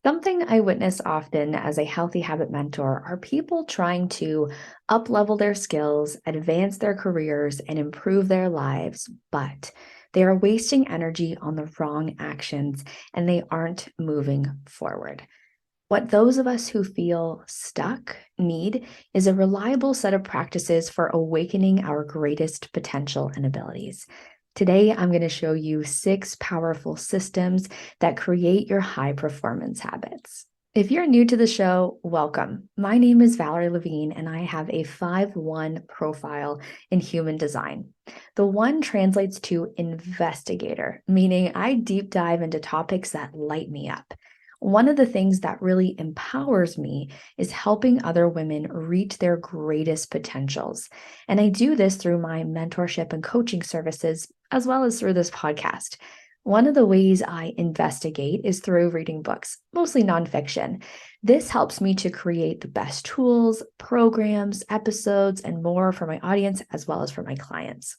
Something I witness often as a healthy habit mentor are people trying to up-level their skills, advance their careers, and improve their lives, but they are wasting energy on the wrong actions and they aren't moving forward. What those of us who feel stuck need is a reliable set of practices for awakening our greatest potential and abilities. Today, I'm going to show you 6 powerful systems that create your high performance habits. If you're new to the show, welcome. My name is Valerie Levine, and I have a 5-1 profile in human design. The 1 translates to investigator, meaning I deep dive into topics that light me up. One of the things that really empowers me is helping other women reach their greatest potentials. And I do this through my mentorship and coaching services, as well as through this podcast. One of the ways I investigate is through reading books, mostly nonfiction. This helps me to create the best tools, programs, episodes, and more for my audience, as well as for my clients.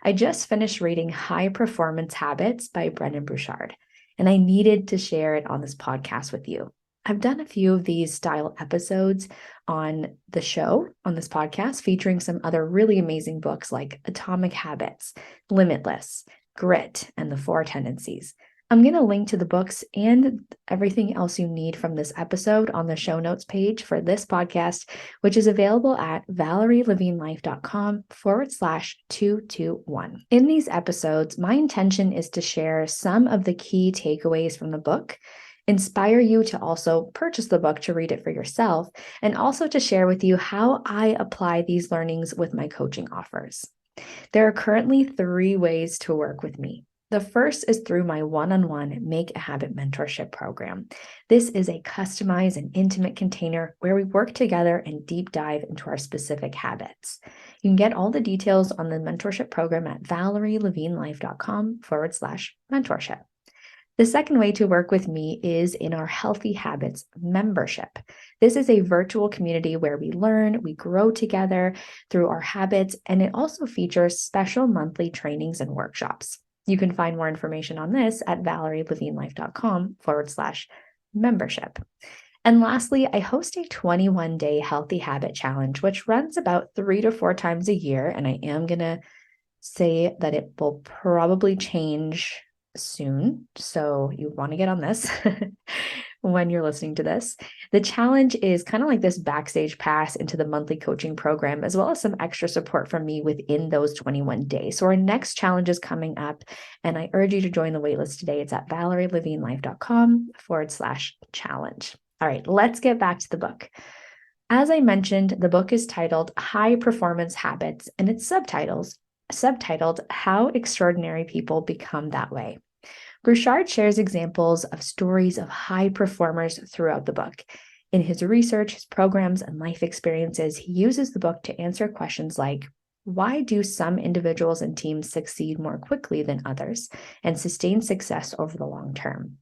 I just finished reading High Performance Habits by Brendon Burchard, and I needed to share it on this podcast with you. I've done a few of these style episodes on the show, on this podcast, featuring some other really amazing books like Atomic Habits, Limitless, Grit, and the 4 Tendencies. I'm going to link to the books and everything else you need from this episode on the show notes page for this podcast, which is available at ValerieLevineLife.com/221. In these episodes, my intention is to share some of the key takeaways from the book, inspire you to also purchase the book to read it for yourself, and also to share with you how I apply these learnings with my coaching offers. There are currently 3 ways to work with me. The first is through my one-on-one Make a Habit mentorship program. This is a customized and intimate container where we work together and deep dive into our specific habits. You can get all the details on the mentorship program at ValerieLevineLife.com/mentorship. The second way to work with me is in our Healthy Habits membership. This is a virtual community where we learn, we grow together through our habits, and it also features special monthly trainings and workshops. You can find more information on this at ValerieLevineLife.com/membership. And lastly, I host a 21-day healthy habit challenge, which runs about 3 to 4 times a year. And I am going to say that it will probably change soon. So you want to get on this when you're listening to this. The challenge is kind of like this backstage pass into the monthly coaching program, as well as some extra support from me within those 21 days. So our next challenge is coming up, and I urge you to join the waitlist today. It's at ValerieLevineLife.com/challenge. All right, let's get back to the book. As I mentioned, the book is titled High Performance Habits, and its subtitled How Extraordinary People Become That Way. Burchard shares examples of stories of high performers throughout the book. In his research, his programs, and life experiences, he uses the book to answer questions like, why do some individuals and teams succeed more quickly than others and sustain success over the long term?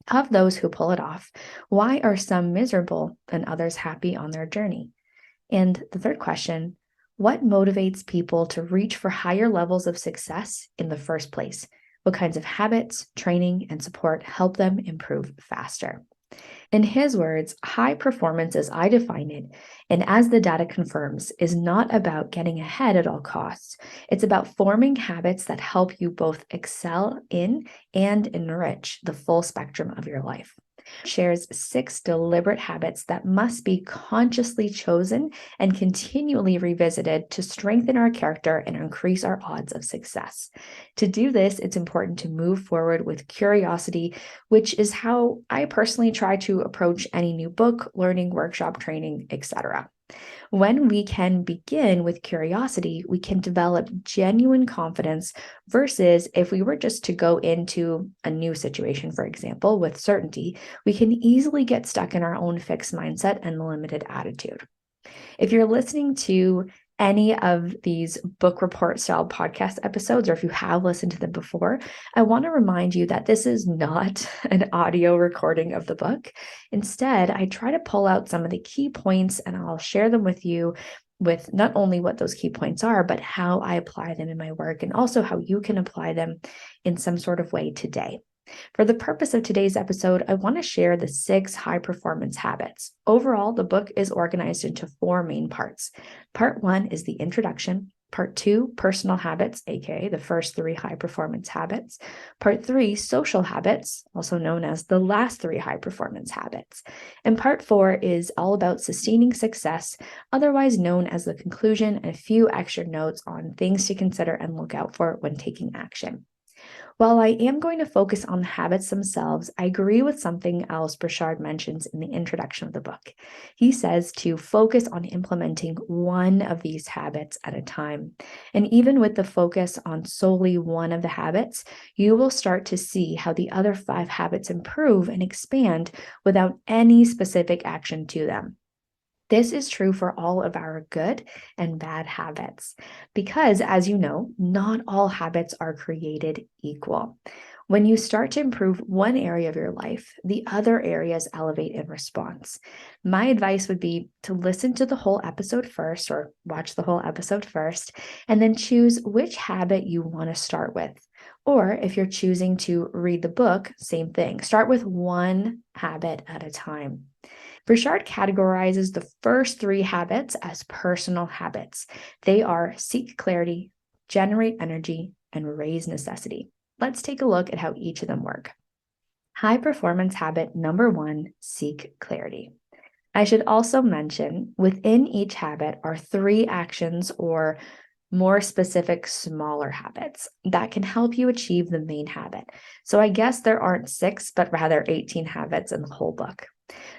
Of those who pull it off, why are some miserable and others happy on their journey? And the third question, what motivates people to reach for higher levels of success in the first place? What kinds of habits, training, and support help them improve faster? In his words, high performance as I define it, and as the data confirms, is not about getting ahead at all costs. It's about forming habits that help you both excel in and enrich the full spectrum of your life. Shares 6 deliberate habits that must be consciously chosen and continually revisited to strengthen our character and increase our odds of success. To do this, it's important to move forward with curiosity, which is how I personally try to approach any new book, learning, workshop, training, etc. When we can begin with curiosity, we can develop genuine confidence versus if we were just to go into a new situation, for example, with certainty, we can easily get stuck in our own fixed mindset and limited attitude. If you're listening to any of these book report style podcast episodes, or if you have listened to them before, I want to remind you that this is not an audio recording of the book. Instead, I try to pull out some of the key points and I'll share them with you with not only what those key points are, but how I apply them in my work and also how you can apply them in some sort of way today. For the purpose of today's episode, I want to share the 6 high performance habits. Overall, the book is organized into 4 main parts. Part 1 is the introduction. Part 2, personal habits, aka the first 3 high performance habits. Part 3, social habits, also known as the last 3 high performance habits. And part 4 is all about sustaining success, otherwise known as the conclusion, and a few extra notes on things to consider and look out for when taking action. While I am going to focus on the habits themselves, I agree with something else Burchard mentions in the introduction of the book. He says to focus on implementing one of these habits at a time. And even with the focus on solely one of the habits, you will start to see how the other 5 habits improve and expand without any specific action to them. This is true for all of our good and bad habits because, as you know, not all habits are created equal. When you start to improve one area of your life, the other areas elevate in response. My advice would be to listen to the whole episode first, or watch the whole episode first, and then choose which habit you want to start with. Or if you're choosing to read the book, same thing. Start with one habit at a time. Burchard categorizes the first 3 habits as personal habits. They are seek clarity, generate energy, and raise necessity. Let's take a look at how each of them work. High performance habit number 1, seek clarity. I should also mention within each habit are 3 actions or more specific, smaller habits that can help you achieve the main habit. So I guess there aren't 6, but rather 18 habits in the whole book.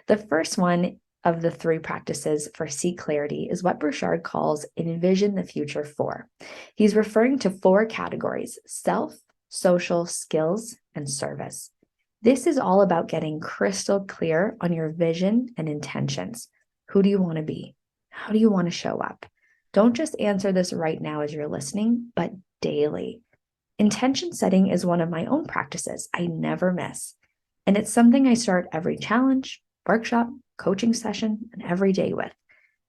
The first one of the 3 practices for seek clarity is what Burchard calls envision the future 4. He's referring to 4 categories: self, social, skills, and service. This is all about getting crystal clear on your vision and intentions. Who do you want to be? How do you want to show up? Don't just answer this right now as you're listening, but daily. Intention setting is one of my own practices I never miss. And it's something I start every challenge, workshop, coaching session, and every day with.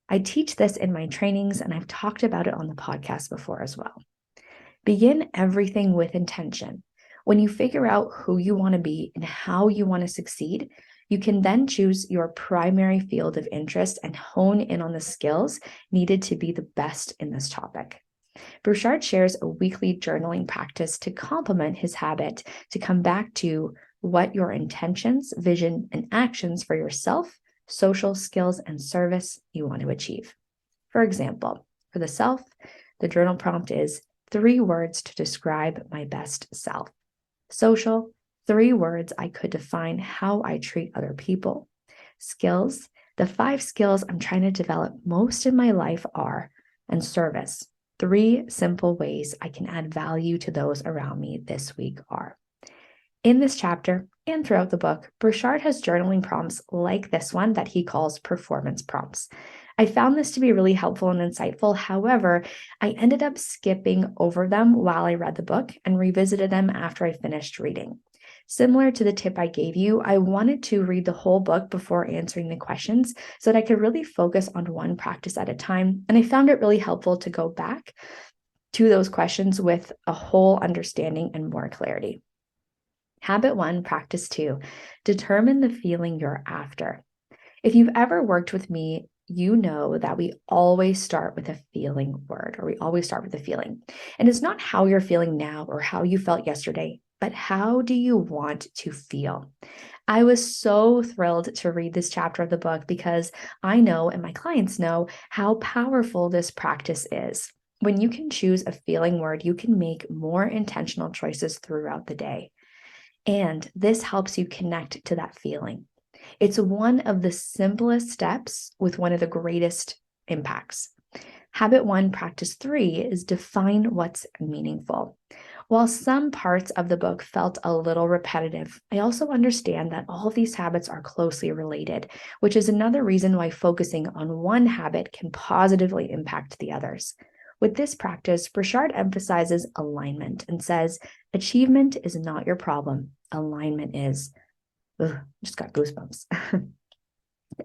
I teach this in my trainings, and I've talked about it on the podcast before as well. Begin everything with intention. When you figure out who you want to be and how you want to succeed, you can then choose your primary field of interest and hone in on the skills needed to be the best in this topic. Burchard shares a weekly journaling practice to complement his habit to come back to what your intentions, vision, and actions for yourself, social skills, and service you want to achieve. For example, for the self, the journal prompt is 3 words to describe my best self. Social, 3 words I could define how I treat other people. Skills, the 5 skills I'm trying to develop most in my life are, and service, 3 simple ways I can add value to those around me this week are. In this chapter and throughout the book, Burchard has journaling prompts like this one that he calls performance prompts. I found this to be really helpful and insightful. However, I ended up skipping over them while I read the book and revisited them after I finished reading. Similar to the tip I gave you, I wanted to read the whole book before answering the questions so that I could really focus on one practice at a time. And I found it really helpful to go back to those questions with a whole understanding and more clarity. Habit 1, practice 2, determine the feeling you're after. If you've ever worked with me, you know that we always start with a feeling word, or we always start with a feeling. And it's not how you're feeling now or how you felt yesterday, but how do you want to feel? I was so thrilled to read this chapter of the book because I know, and my clients know, how powerful this practice is. When you can choose a feeling word, you can make more intentional choices throughout the day. And this helps you connect to that feeling. It's one of the simplest steps with one of the greatest impacts. Habit 1, practice 3 is define what's meaningful. While some parts of the book felt a little repetitive, I also understand that all of these habits are closely related, which is another reason why focusing on one habit can positively impact the others. With this practice, Burchard emphasizes alignment and says, achievement is not your problem, alignment is. Ugh, just got goosebumps.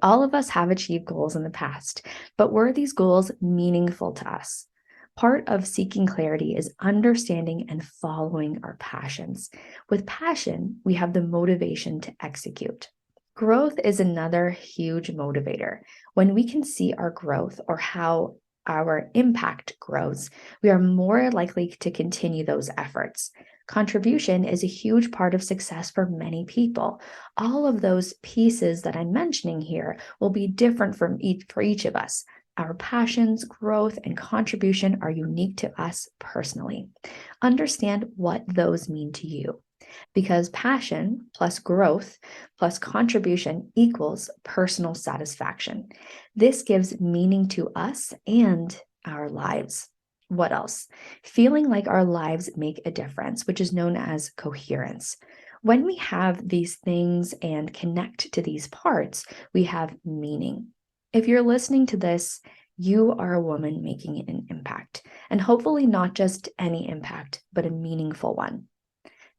All of us have achieved goals in the past, but were these goals meaningful to us? Part of seeking clarity is understanding and following our passions. With passion, we have the motivation to execute. Growth is another huge motivator. When we can see our growth or how our impact grows, we are more likely to continue those efforts. Contribution is a huge part of success for many people. All of those pieces that I'm mentioning here will be different for each of us. Our passions, growth, and contribution are unique to us personally. Understand what those mean to you, because passion plus growth plus contribution equals personal satisfaction. This gives meaning to us and our lives. What else? Feeling like our lives make a difference, which is known as coherence. When we have these things and connect to these parts, we have meaning. If you're listening to this, you are a woman making an impact, and hopefully not just any impact, but a meaningful one.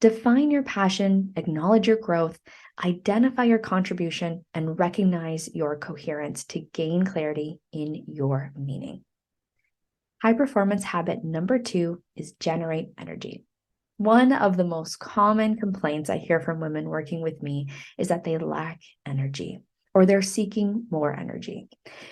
Define your passion, acknowledge your growth, identify your contribution, and recognize your coherence to gain clarity in your meaning. High performance habit number 2 is generate energy. One of the most common complaints I hear from women working with me is that they lack energy or they're seeking more energy.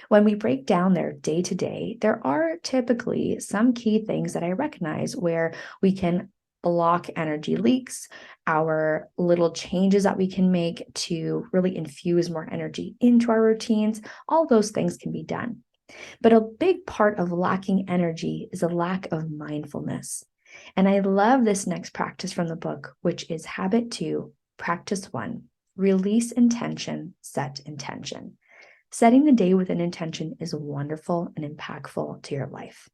When we break down their day-to-day, there are typically some key things that I recognize where we can block energy leaks, our little changes that we can make to really infuse more energy into our routines. All those things can be done. But a big part of lacking energy is a lack of mindfulness. And I love this next practice from the book, which is habit 2, practice 1, release intention, set intention. Setting the day with an intention is wonderful and impactful to your life.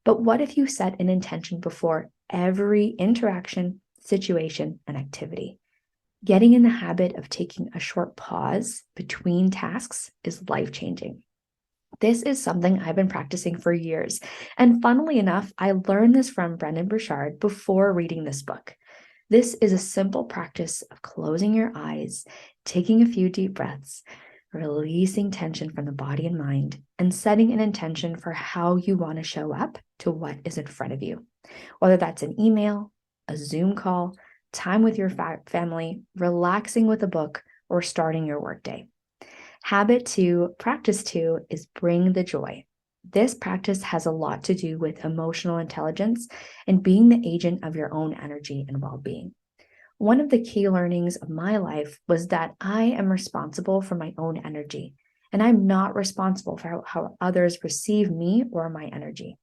But what if you set an intention before every interaction, situation, and activity? Getting in the habit of taking a short pause between tasks is life-changing. This is something I've been practicing for years. And funnily enough, I learned this from Brendon Burchard before reading this book. This is a simple practice of closing your eyes, taking a few deep breaths, releasing tension from the body and mind, and setting an intention for how you want to show up to what is in front of you. Whether that's an email, a Zoom call, time with your family, relaxing with a book, or starting your workday. Habit 2, practice 2 is bring the joy. This practice has a lot to do with emotional intelligence and being the agent of your own energy and well-being. One of the key learnings of my life was that I am responsible for my own energy, and I'm not responsible for how others receive me or my energy.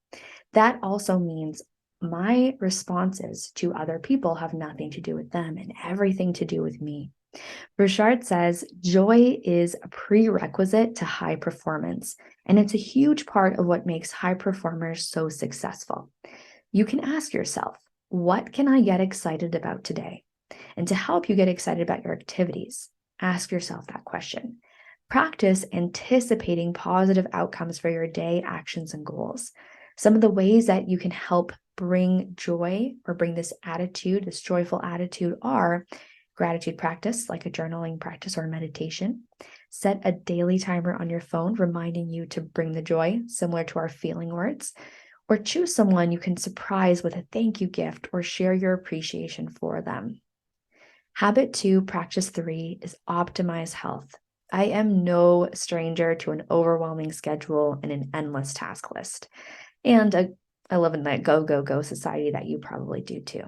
That also means my responses to other people have nothing to do with them and everything to do with me. Burchard says joy is a prerequisite to high performance, and it's a huge part of what makes high performers so successful. You can ask yourself, what can I get excited about today? And to help you get excited about your activities, ask yourself that question. Practice anticipating positive outcomes for your day, actions, and goals. Some of the ways that you can help bring joy or bring this attitude, this joyful attitude, are gratitude practice, like a journaling practice or meditation. Set a daily timer on your phone reminding you to bring the joy, similar to our feeling words. Or choose someone you can surprise with a thank you gift or share your appreciation for them. Habit 2, practice 3 is optimize health. I am no stranger to an overwhelming schedule and an endless task list. And I live in that go, go, go society that you probably do too.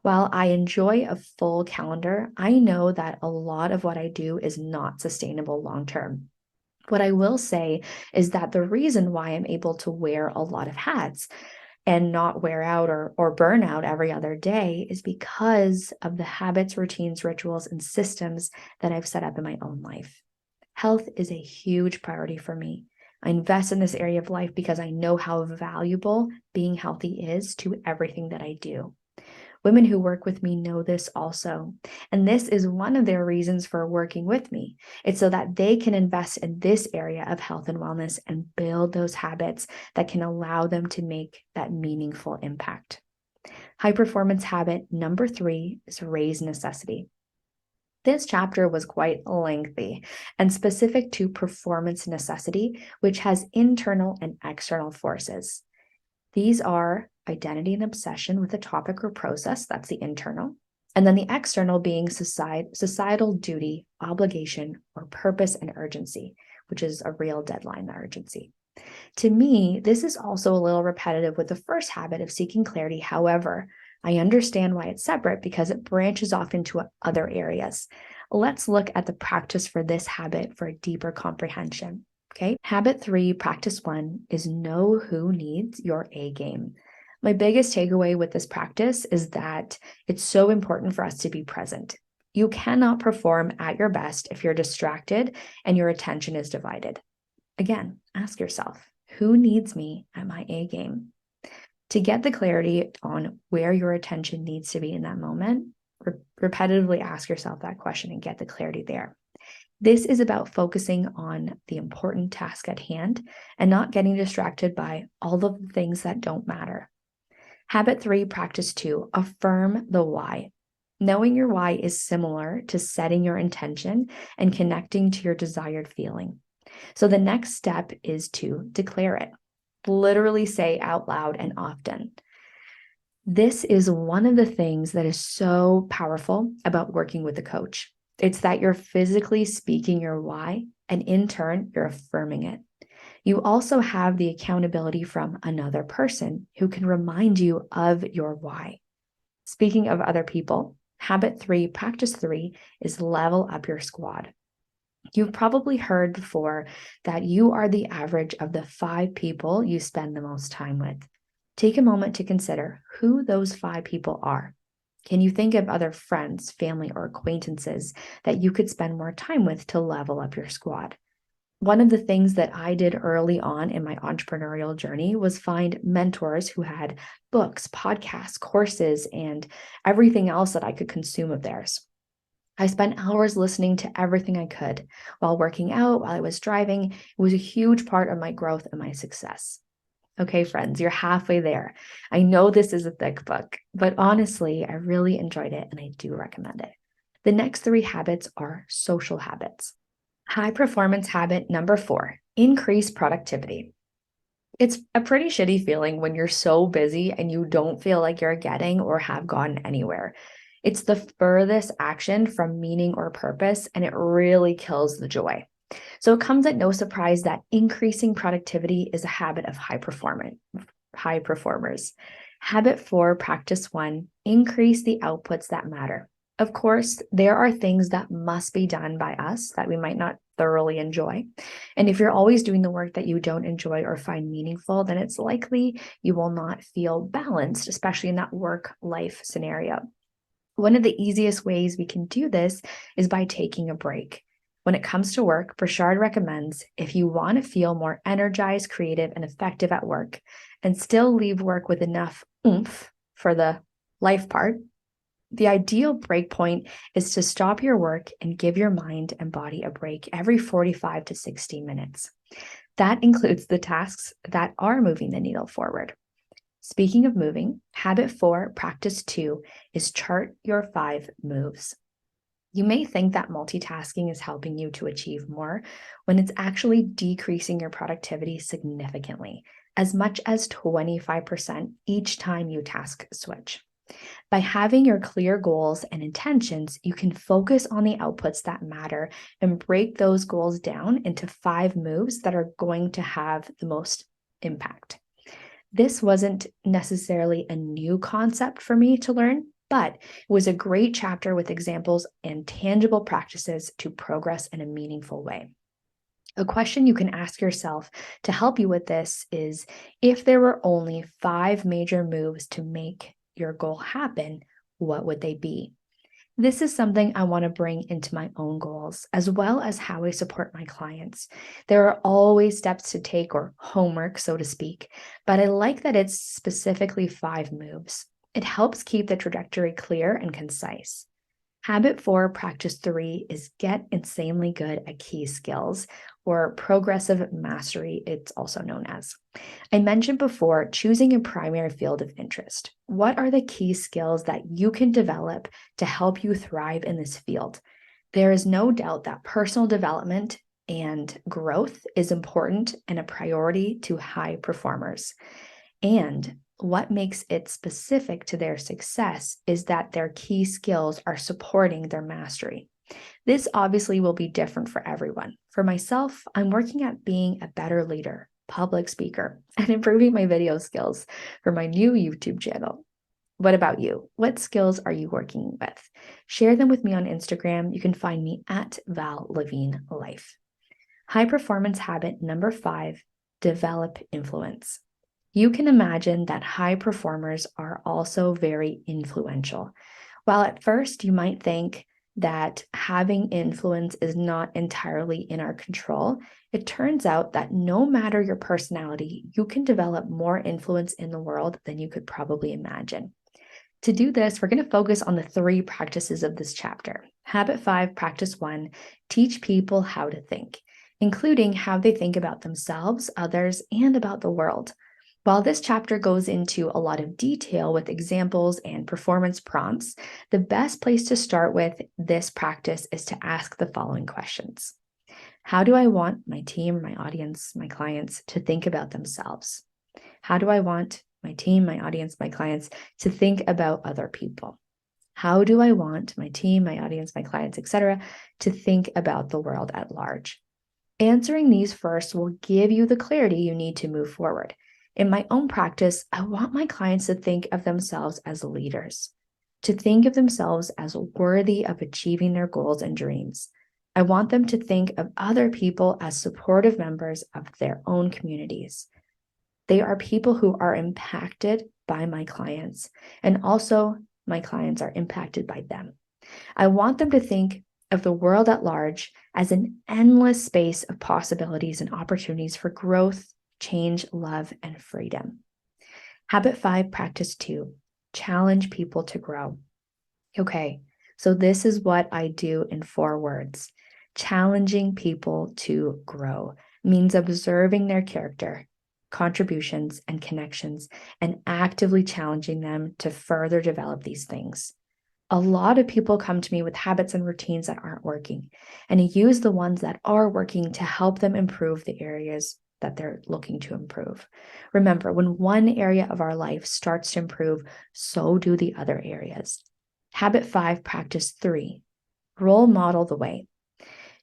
While I enjoy a full calendar, I know that a lot of what I do is not sustainable long term. What I will say is that the reason why I'm able to wear a lot of hats and not wear out or burn out every other day is because of the habits, routines, rituals, and systems that I've set up in my own life. Health is a huge priority for me. I invest in this area of life because I know how valuable being healthy is to everything that I do. Women who work with me know this also. And this is one of their reasons for working with me. It's so that they can invest in this area of health and wellness and build those habits that can allow them to make that meaningful impact. High performance habit number 3 is raise necessity. This chapter was quite lengthy and specific to performance necessity, which has internal and external forces. These are identity and obsession with a topic or process, that's the internal, and then the external being societal duty, obligation, or purpose and urgency, which is a real deadline, the urgency. To me, this is also a little repetitive with the first habit of seeking clarity. However, I understand why it's separate because it branches off into other areas. Let's look at the practice for this habit for a deeper comprehension. Okay, habit 3, practice 1 is know who needs your A game. My biggest takeaway with this practice is that it's so important for us to be present. You cannot perform at your best if you're distracted and your attention is divided. Again, ask yourself, who needs me at my A game? To get the clarity on where your attention needs to be in that moment, repetitively ask yourself that question and get the clarity there. This is about focusing on the important task at hand and not getting distracted by all of the things that don't matter. Habit 3, practice 2, affirm the why. Knowing your why is similar to setting your intention and connecting to your desired feeling. So the next step is to declare it. Literally say out loud and often. This is one of the things that is so powerful about working with a coach. It's that you're physically speaking your why, and in turn, you're affirming it. You also have the accountability from another person who can remind you of your why. Speaking of other people, habit 3, practice 3 is level up your squad. You've probably heard before that you are the average of the 5 people you spend the most time with. Take a moment to consider who those 5 people are. Can you think of other friends, family, or acquaintances that you could spend more time with to level up your squad? One of the things that I did early on in my entrepreneurial journey was find mentors who had books, podcasts, courses, and everything else that I could consume of theirs. I spent hours listening to everything I could while working out, while I was driving. It was a huge part of my growth and my success. Okay, friends, you're halfway there. I know this is a thick book, but honestly, I really enjoyed it and I do recommend it. The next 3 habits are social habits. High performance habit number 4, increase productivity. It's a pretty shitty feeling when you're so busy and you don't feel like you're getting or have gotten anywhere. It's the furthest action from meaning or purpose, and it really kills the joy. So it comes at no surprise that increasing productivity is a habit of high performers. Habit 4, practice 1, increase the outputs that matter. Of course, there are things that must be done by us that we might not thoroughly enjoy. And if you're always doing the work that you don't enjoy or find meaningful, then it's likely you will not feel balanced, especially in that work-life scenario. One of the easiest ways we can do this is by taking a break. When it comes to work, Burchard recommends if you want to feel more energized, creative, and effective at work and still leave work with enough oomph for the life part, the ideal break point is to stop your work and give your mind and body a break every 45 to 60 minutes. That includes the tasks that are moving the needle forward. Speaking of moving, habit 4, practice 2 is chart your 5 moves. You may think that multitasking is helping you to achieve more when it's actually decreasing your productivity significantly, as much as 25% each time you task switch. By having your clear goals and intentions, you can focus on the outputs that matter and break those goals down into 5 moves that are going to have the most impact. This wasn't necessarily a new concept for me to learn, but it was a great chapter with examples and tangible practices to progress in a meaningful way. A question you can ask yourself to help you with this is, if there were only 5 major moves to make your goal happen, what would they be? This is something I want to bring into my own goals, as well as how I support my clients. There are always steps to take, or homework, so to speak, but I like that it's specifically 5 moves. It helps keep the trajectory clear and concise. Habit 4, practice 3 is get insanely good at key skills, or progressive mastery, it's also known as. I mentioned before choosing a primary field of interest. What are the key skills that you can develop to help you thrive in this field? There is no doubt that personal development and growth is important and a priority to high performers. And what makes it specific to their success is that their key skills are supporting their mastery. This obviously will be different for everyone. For myself, I'm working at being a better leader, public speaker, and improving my video skills for my new YouTube channel. What about you? What skills are you working with? Share them with me on Instagram. You can find me at Val Levine Life. High performance habit number 5, develop influence. You can imagine that high performers are also very influential. While at first you might think that having influence is not entirely in our control, it turns out that no matter your personality, you can develop more influence in the world than you could probably imagine. To do this, we're going to focus on the 3 practices of this chapter. Habit 5, practice 1, teach people how to think, including how they think about themselves, others, and about the world. While this chapter goes into a lot of detail with examples and performance prompts, the best place to start with this practice is to ask the following questions. How do I want my team, my audience, my clients to think about themselves? How do I want my team, my audience, my clients to think about other people? How do I want my team, my audience, my clients, etc., to think about the world at large? Answering these first will give you the clarity you need to move forward. In my own practice, I want my clients to think of themselves as leaders, to think of themselves as worthy of achieving their goals and dreams. I want them to think of other people as supportive members of their own communities. They are people who are impacted by my clients, and also my clients are impacted by them. I want them to think of the world at large as an endless space of possibilities and opportunities for growth, change, love, and freedom. Habit 5, practice 2, challenge people to grow. Okay, so this is what I do in 4 words. Challenging people to grow means observing their character, contributions, and connections, and actively challenging them to further develop these things. A lot of people come to me with habits and routines that aren't working, and I use the ones that are working to help them improve the areas that they're looking to improve. Remember, when one area of our life starts to improve, so do the other areas. Habit 5, practice 3, role model the way.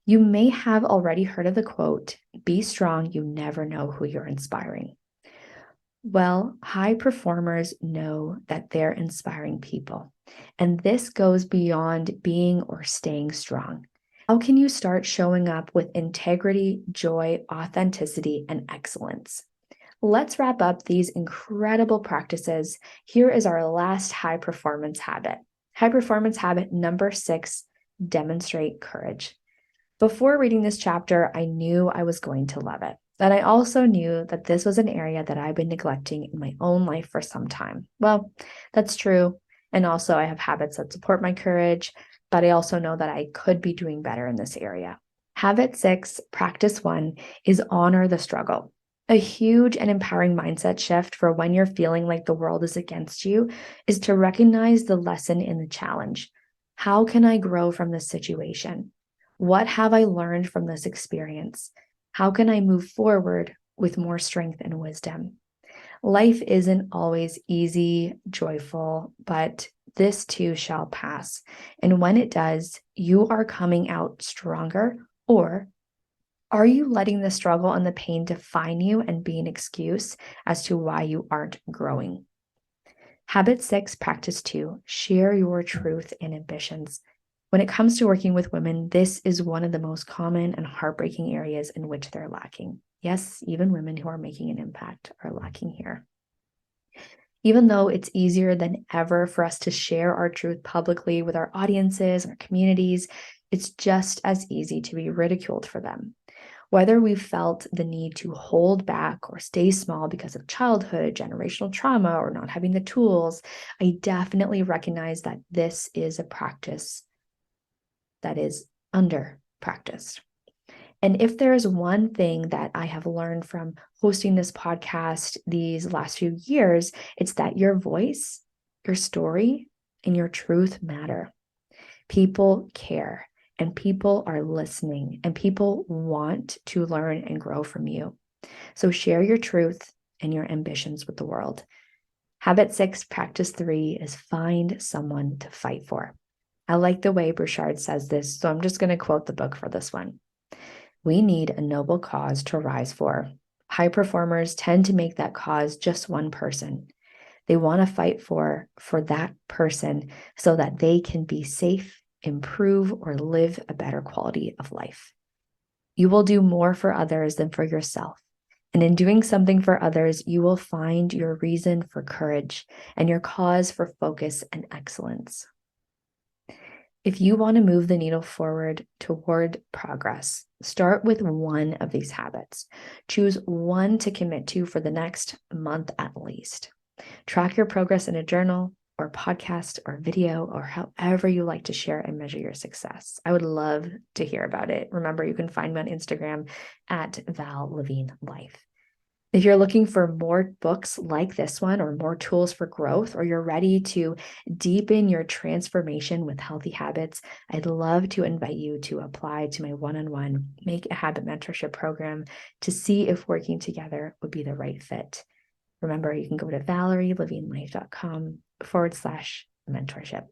You may have already heard of the quote, "Be strong, you never know who you're inspiring." Well, high performers know that they're inspiring people, and this goes beyond being or staying strong. How can you start showing up with integrity, joy, authenticity, and excellence? Let's wrap up these incredible practices. Here is our last high performance habit. High performance habit number 6, demonstrate courage. Before reading this chapter, I knew I was going to love it. And I also knew that this was an area that I've been neglecting in my own life for some time. Well, that's true. And also, I have habits that support my courage, but I also know that I could be doing better in this area. Habit 6, practice 1, is honor the struggle. A huge and empowering mindset shift for when you're feeling like the world is against you is to recognize the lesson in the challenge. How can I grow from this situation? What have I learned from this experience? How can I move forward with more strength and wisdom? Life isn't always easy, joyful, but this too shall pass. And when it does, you are coming out stronger, or are you letting the struggle and the pain define you and be an excuse as to why you aren't growing? Habit 6, practice 2, share your truth and ambitions. When it comes to working with women, this is one of the most common and heartbreaking areas in which they're lacking. Yes, even women who are making an impact are lacking here. Even though it's easier than ever for us to share our truth publicly with our audiences, our communities, it's just as easy to be ridiculed for them. Whether we've felt the need to hold back or stay small because of childhood, generational trauma, or not having the tools, I definitely recognize that this is a practice that is under practiced. And if there is one thing that I have learned from hosting this podcast these last few years, it's that your voice, your story, and your truth matter. People care, and people are listening, and people want to learn and grow from you. So share your truth, and your ambitions with the world. Habit 6, practice 3 is find someone to fight for. I like the way Burchard says this, so I'm just going to quote the book for this one. We need a noble cause to rise for. High performers tend to make that cause just one person. They want to fight for that person so that they can be safe, improve, or live a better quality of life. You will do more for others than for yourself. And in doing something for others, you will find your reason for courage and your cause for focus and excellence. If you want to move the needle forward toward progress, start with one of these habits. Choose one to commit to for the next month at least. Track your progress in a journal or podcast or video or however you like to share and measure your success. I would love to hear about it. Remember, you can find me on Instagram at Val Levine Life. If you're looking for more books like this one or more tools for growth, or you're ready to deepen your transformation with healthy habits, I'd love to invite you to apply to my one-on-one Make a Habit mentorship program to see if working together would be the right fit. Remember, you can go to ValerieLevineLife.com/mentorship.